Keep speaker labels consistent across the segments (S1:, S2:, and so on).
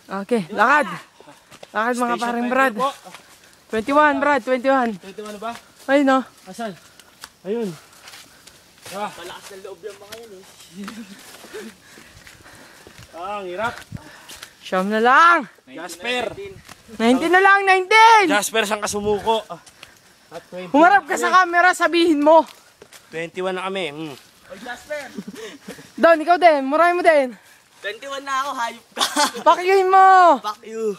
S1: Okay, lakad. Lakad mga paring Brad. 21, Brad, 21.
S2: 21 na ba?
S1: Ayun no.
S2: Asan? Ayun.
S3: Malakas ng loob yung mga yun eh.
S2: Ang hirap.
S1: Siyam na lang.
S2: Jasper.
S1: 19 na lang, 19!
S2: Jasper, saan ka sumuko? At 20
S1: Humarap ka sa camera, sabihin mo.
S2: 21 na kami.
S3: Oy, Jasper!
S1: Don, ikaw din, murahin mo din.
S3: 21 na ako, hayop ka.
S1: Pakyuhin mo.
S3: Fuck you.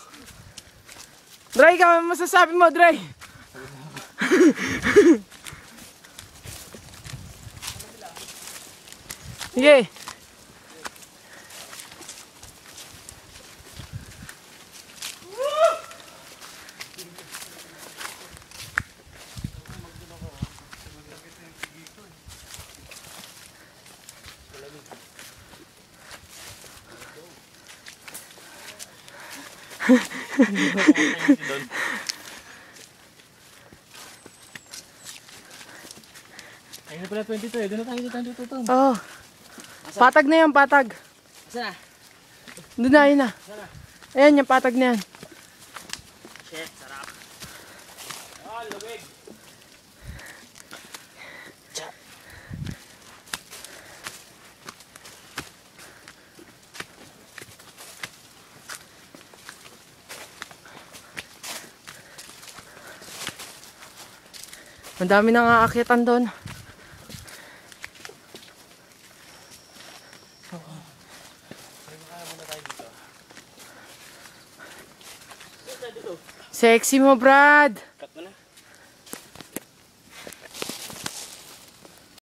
S1: Dre, ikaw, ano masasabi mo, Dre? Sige.
S2: Ayun na pala 22 eh. Doon na tayo dito.
S1: Oh. Patag na yan, patag.
S3: Saan na?
S1: Doon na, ayun na. Ayan, yung patag na yan.
S3: Shit, sarap.
S2: Ah, lumig.
S1: Ang dami nang aakitan doon. Sexy mo, Brad.